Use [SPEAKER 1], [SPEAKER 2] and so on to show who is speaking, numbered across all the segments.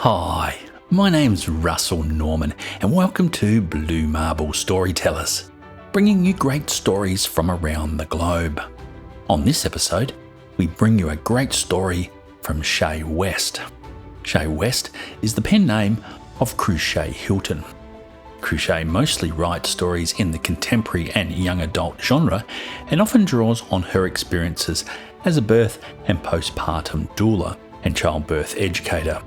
[SPEAKER 1] Hi, my name's Russell Norman and welcome to Blue Marble Storytellers, bringing you great stories from around the globe. On this episode, we bring you a great story from Shea West. Shea West is the pen name of Shea Hilton. Shea mostly writes stories in the contemporary and young adult genre and often draws on her experiences as a birth and postpartum doula and childbirth educator.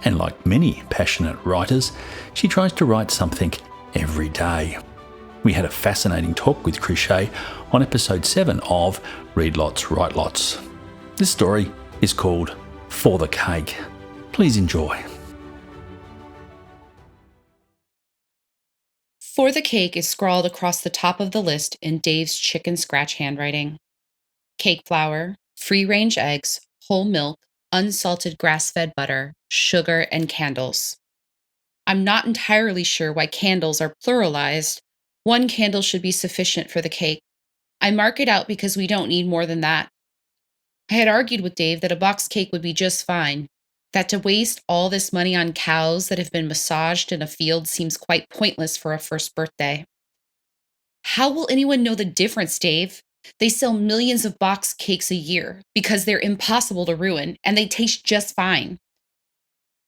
[SPEAKER 1] And like many passionate writers, she tries to write something every day. We had a fascinating talk with Shea on episode 7 of Read Lots, Write Lots. This story is called For the Cake. Please enjoy.
[SPEAKER 2] For the Cake is scrawled across the top of the list in Dave's chicken scratch handwriting. Cake flour, free-range eggs, whole milk, unsalted grass-fed butter, sugar, and candles. I'm not entirely sure why candles are pluralized. One candle should be sufficient for the cake. I mark it out because we don't need more than that. I had argued with Dave that a box cake would be just fine, that to waste all this money on cows that have been massaged in a field seems quite pointless for a first birthday. How will anyone know the difference, Dave? They sell millions of box cakes a year because they're impossible to ruin and they taste just fine.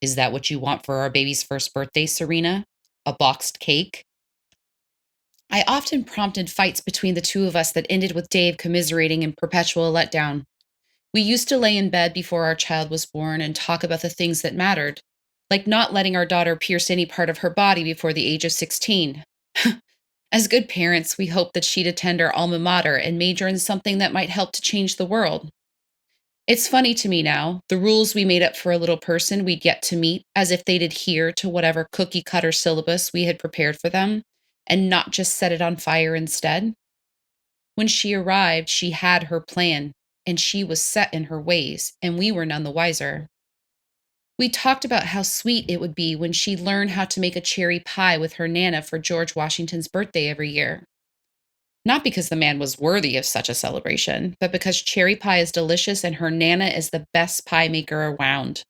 [SPEAKER 2] Is that what you want for our baby's first birthday, Serena? A boxed cake? I often prompted fights between the two of us that ended with Dave commiserating in perpetual letdown. We used to lay in bed before our child was born and talk about the things that mattered, like not letting our daughter pierce any part of her body before the age of 16. As good parents, we hoped that she'd attend our alma mater and major in something that might help to change the world. It's funny to me now, the rules we made up for a little person we'd yet to meet, as if they'd adhere to whatever cookie-cutter syllabus we had prepared for them, and not just set it on fire instead. When she arrived, she had her plan, and she was set in her ways, and we were none the wiser. We talked about how sweet it would be when she learned how to make a cherry pie with her Nana for George Washington's birthday every year. Not because the man was worthy of such a celebration, but because cherry pie is delicious and her Nana is the best pie maker around.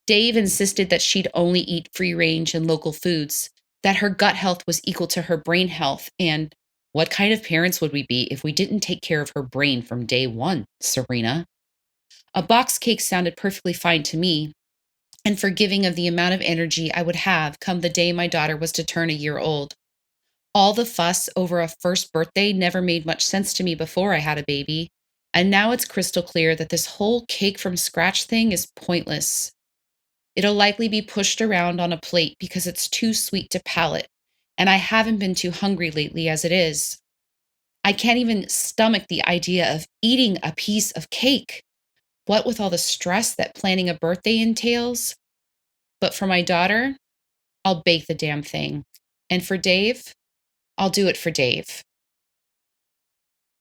[SPEAKER 2] Dave insisted that she'd only eat free range and local foods, that her gut health was equal to her brain health, and what kind of parents would we be if we didn't take care of her brain from day one, Serena? A box cake sounded perfectly fine to me, and forgiving of the amount of energy I would have come the day my daughter was to turn a year old. All the fuss over a first birthday never made much sense to me before I had a baby, and now it's crystal clear that this whole cake from scratch thing is pointless. It'll likely be pushed around on a plate because it's too sweet to palate, and I haven't been too hungry lately as it is. I can't even stomach the idea of eating a piece of cake. What with all the stress that planning a birthday entails? But for my daughter, I'll bake the damn thing. And for Dave, I'll do it for Dave.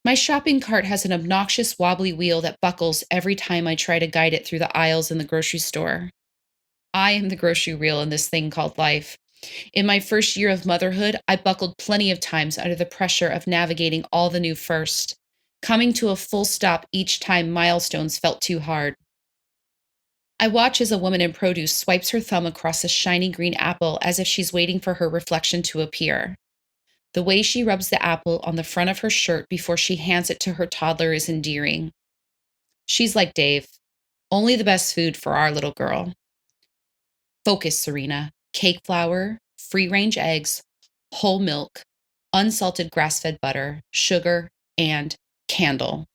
[SPEAKER 2] My shopping cart has an obnoxious wobbly wheel that buckles every time I try to guide it through the aisles in the grocery store. I am the grocery reel in this thing called life. In my first year of motherhood, I buckled plenty of times under the pressure of navigating all the new first, coming to a full stop each time milestones felt too hard. I watch as a woman in produce swipes her thumb across a shiny green apple as if she's waiting for her reflection to appear. The way she rubs the apple on the front of her shirt before she hands it to her toddler is endearing. She's like Dave, only the best food for our little girl. Focus, Serena. Cake flour, free-range eggs, whole milk, unsalted grass-fed butter, sugar, and candle.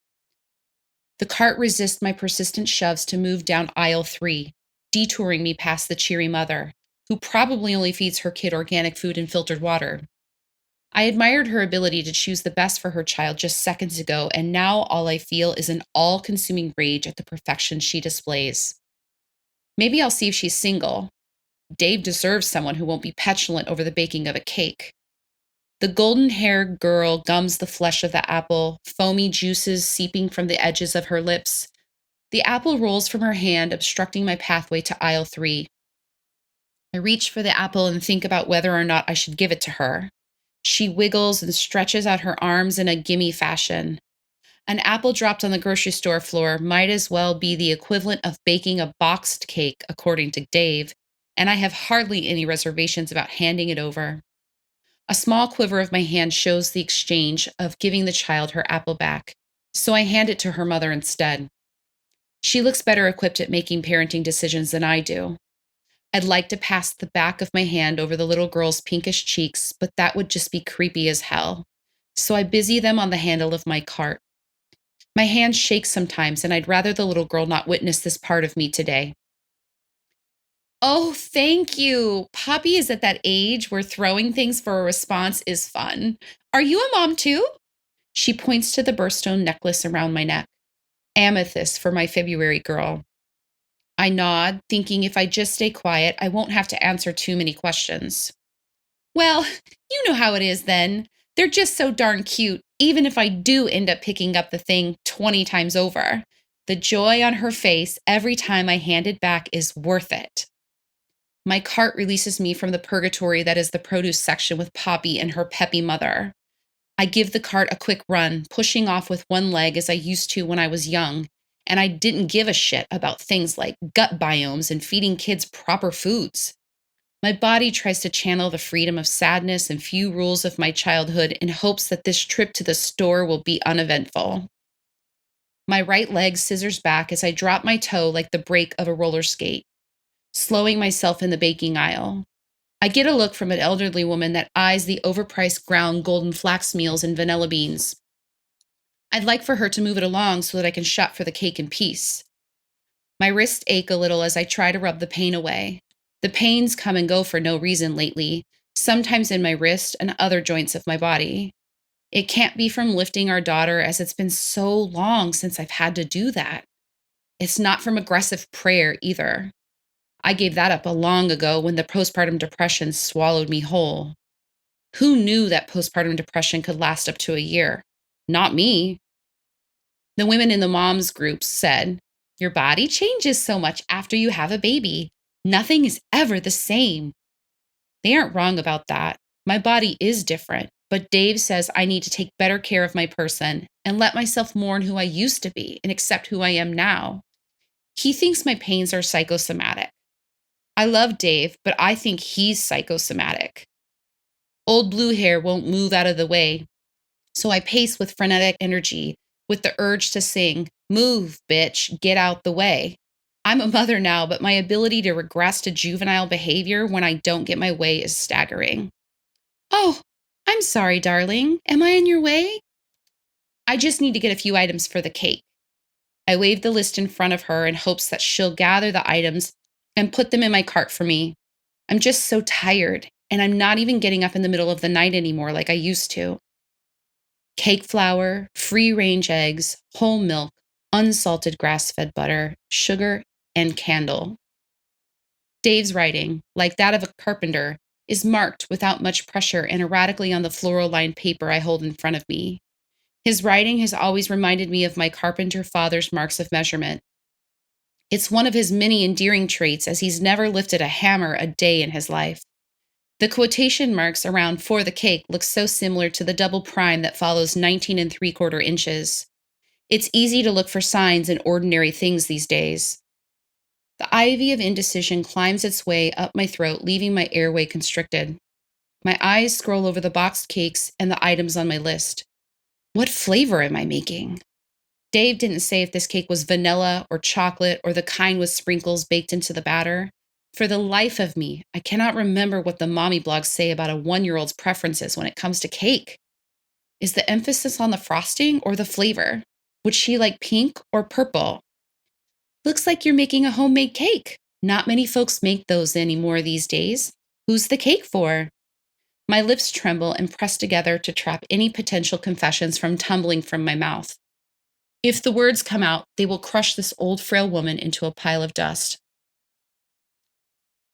[SPEAKER 2] The cart resists my persistent shoves to move down aisle 3, detouring me past the cheery mother, who probably only feeds her kid organic food and filtered water. I admired her ability to choose the best for her child just seconds ago, and now all I feel is an all-consuming rage at the perfection she displays. Maybe I'll see if she's single. Dave deserves someone who won't be petulant over the baking of a cake. The golden-haired girl gums the flesh of the apple, foamy juices seeping from the edges of her lips. The apple rolls from her hand, obstructing my pathway to aisle 3. I reach for the apple and think about whether or not I should give it to her. She wiggles and stretches out her arms in a gimme fashion. An apple dropped on the grocery store floor might as well be the equivalent of baking a boxed cake, according to Dave, and I have hardly any reservations about handing it over. A small quiver of my hand shows the exchange of giving the child her apple back, so I hand it to her mother instead. She looks better equipped at making parenting decisions than I do. I'd like to pass the back of my hand over the little girl's pinkish cheeks, but that would just be creepy as hell. So I busy them on the handle of my cart. My hand shakes sometimes, and I'd rather the little girl not witness this part of me today. Oh, thank you. Poppy is at that age where throwing things for a response is fun. Are you a mom too? She points to the birthstone necklace around my neck. Amethyst for my February girl. I nod, thinking if I just stay quiet, I won't have to answer too many questions. Well, you know how it is then. They're just so darn cute, even if I do end up picking up the thing 20 times over. The joy on her face every time I hand it back is worth it. My cart releases me from the purgatory that is the produce section with Poppy and her peppy mother. I give the cart a quick run, pushing off with one leg as I used to when I was young, and I didn't give a shit about things like gut biomes and feeding kids proper foods. My body tries to channel the freedom of sadness and few rules of my childhood in hopes that this trip to the store will be uneventful. My right leg scissors back as I drop my toe like the brake of a roller skate, slowing myself in the baking aisle. I get a look from an elderly woman that eyes the overpriced ground golden flax meals and vanilla beans. I'd like for her to move it along so that I can shop for the cake in peace. My wrists ache a little as I try to rub the pain away. The pains come and go for no reason lately, sometimes in my wrist and other joints of my body. It can't be from lifting our daughter, as it's been so long since I've had to do that. It's not from aggressive prayer either. I gave that up a long ago when the postpartum depression swallowed me whole. Who knew that postpartum depression could last up to a year? Not me. The women in the moms groups said, "Your body changes so much after you have a baby. Nothing is ever the same." They aren't wrong about that. My body is different, but Dave says I need to take better care of my person and let myself mourn who I used to be and accept who I am now. He thinks my pains are psychosomatic. I love Dave, but I think he's psychosomatic. Old blue hair won't move out of the way, so I pace with frenetic energy, with the urge to sing, "Move, bitch, get out the way." I'm a mother now, but my ability to regress to juvenile behavior when I don't get my way is staggering. "Oh, I'm sorry, darling. Am I in your way?" "I just need to get a few items for the cake." I wave the list in front of her in hopes that she'll gather the items and put them in my cart for me. I'm just so tired, and I'm not even getting up in the middle of the night anymore like I used to. Cake flour, free range eggs, whole milk, unsalted grass fed butter, sugar, and candle. Dave's writing, like that of a carpenter, is marked without much pressure and erratically on the floral lined paper I hold in front of me. His writing has always reminded me of my carpenter father's marks of measurement. It's one of his many endearing traits, as he's never lifted a hammer a day in his life. The quotation marks around "for the cake" look so similar to the double prime that follows 19 3/4 inches. It's easy to look for signs in ordinary things these days. The ivy of indecision climbs its way up my throat, leaving my airway constricted. My eyes scroll over the boxed cakes and the items on my list. What flavor am I making? Dave didn't say if this cake was vanilla or chocolate or the kind with sprinkles baked into the batter. For the life of me, I cannot remember what the mommy blogs say about a 1-year-old's preferences when it comes to cake. Is the emphasis on the frosting or the flavor? Would she like pink or purple? Looks like you're making a homemade cake. Not many folks make those anymore these days. Who's the cake for? My lips tremble and press together to trap any potential confessions from tumbling from my mouth. If the words come out, they will crush this old frail woman into a pile of dust.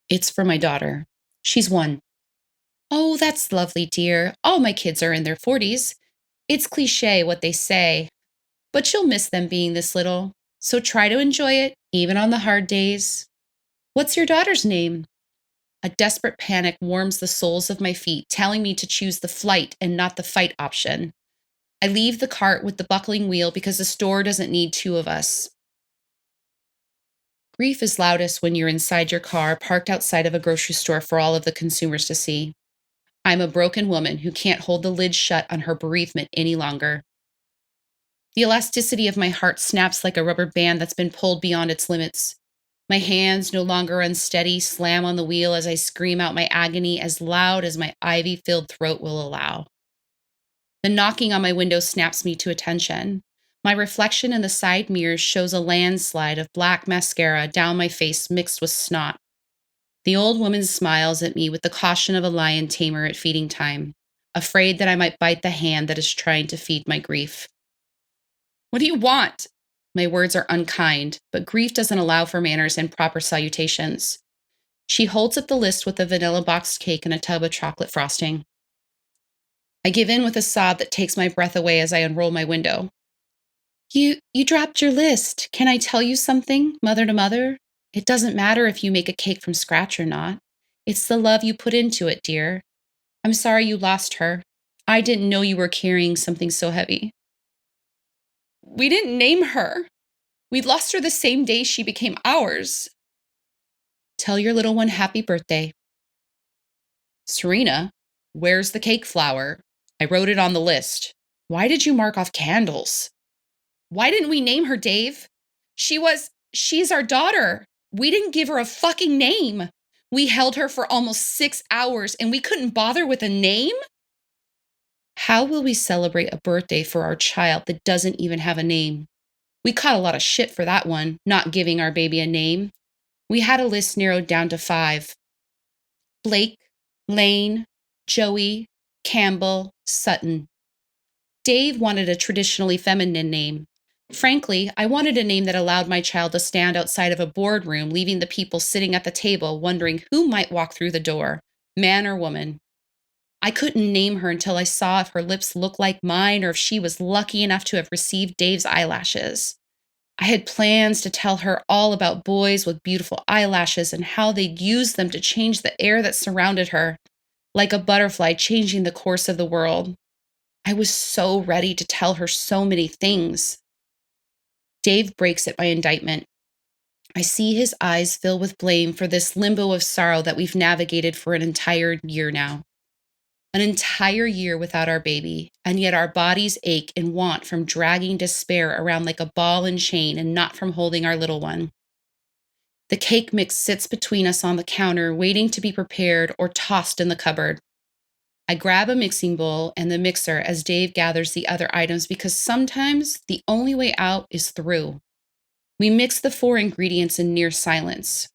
[SPEAKER 2] It's for my daughter. She's 1. Oh, that's lovely, dear. All my kids are in their 40s. It's cliche what they say, but you'll miss them being this little. So try to enjoy it, even on the hard days. What's your daughter's name? A desperate panic warms the soles of my feet, telling me to choose the flight and not the fight option. I leave the cart with the buckling wheel because the store doesn't need two of us. Grief is loudest when you're inside your car, parked outside of a grocery store for all of the consumers to see. I'm a broken woman who can't hold the lid shut on her bereavement any longer. The elasticity of my heart snaps like a rubber band that's been pulled beyond its limits. My hands, no longer unsteady, slam on the wheel as I scream out my agony as loud as my ivy-filled throat will allow. The knocking on my window snaps me to attention. My reflection in the side mirror shows a landslide of black mascara down my face mixed with snot. The old woman smiles at me with the caution of a lion tamer at feeding time, afraid that I might bite the hand that is trying to feed my grief. What do you want? My words are unkind, but grief doesn't allow for manners and proper salutations. She holds up the list with a vanilla boxed cake and a tub of chocolate frosting. I give in with a sob that takes my breath away as I unroll my window. You dropped your list. Can I tell you something, mother to mother? It doesn't matter if you make a cake from scratch or not. It's the love you put into it, dear. I'm sorry you lost her. I didn't know you were carrying something so heavy. We didn't name her. We lost her the same day she became ours. Tell your little one happy birthday. Serena, where's the cake flour? I wrote it on the list. Why did you mark off candles? Why didn't we name her, Dave? She's our daughter. We didn't give her a fucking name. We held her for almost 6 hours and we couldn't bother with a name? How will we celebrate a birthday for our child that doesn't even have a name? We caught a lot of shit for that one, not giving our baby a name. We had a list narrowed down to 5. Blake, Lane, Joey, Campbell, Sutton. Dave wanted a traditionally feminine name. Frankly, I wanted a name that allowed my child to stand outside of a boardroom, leaving the people sitting at the table wondering who might walk through the door, man or woman. I couldn't name her until I saw if her lips looked like mine or if she was lucky enough to have received Dave's eyelashes. I had plans to tell her all about boys with beautiful eyelashes and how they'd use them to change the air that surrounded her, like a butterfly changing the course of the world. I was so ready to tell her so many things. Dave breaks at my indictment. I see his eyes fill with blame for this limbo of sorrow that we've navigated for an entire year now. An entire year without our baby, and yet our bodies ache and want from dragging despair around like a ball and chain and not from holding our little one. The cake mix sits between us on the counter, waiting to be prepared or tossed in the cupboard. I grab a mixing bowl and the mixer as Dave gathers the other items because sometimes the only way out is through. We mix the 4 ingredients in near silence.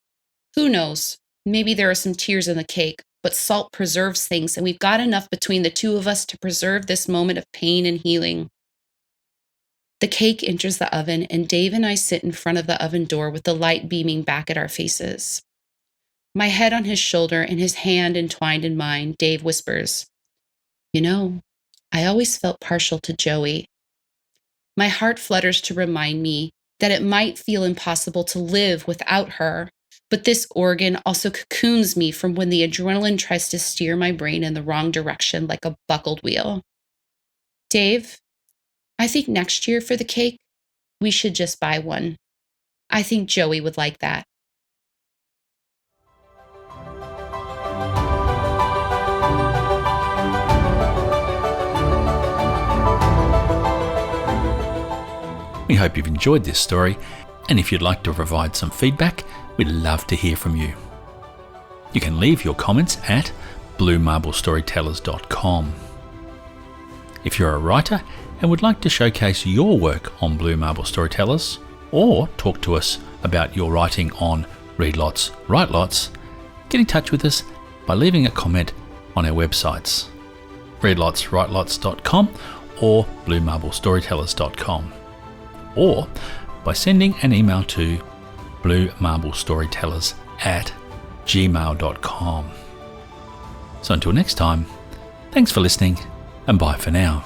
[SPEAKER 2] Who knows? Maybe there are some tears in the cake, but salt preserves things, and we've got enough between the 2 of us to preserve this moment of pain and healing. The cake enters the oven, and Dave and I sit in front of the oven door with the light beaming back at our faces. My head on his shoulder and his hand entwined in mine, Dave whispers, "You know, I always felt partial to Joey." My heart flutters to remind me that it might feel impossible to live without her, but this organ also cocoons me from when the adrenaline tries to steer my brain in the wrong direction like a buckled wheel. Dave, I think next year for the cake, we should just buy one. I think Joey would like that.
[SPEAKER 1] We hope you've enjoyed this story, and if you'd like to provide some feedback, we'd love to hear from you. You can leave your comments at bluemarble.storytellers.com. If you're a writer and would like to showcase your work on Blue Marble Storytellers, or talk to us about your writing on Read Lots, Write Lots, get in touch with us by leaving a comment on our websites, readlotswritelots.com or bluemarble.storytellers.com, or by sending an email to bluemarble.storytellers@gmail.com. So until next time, thanks for listening and bye for now.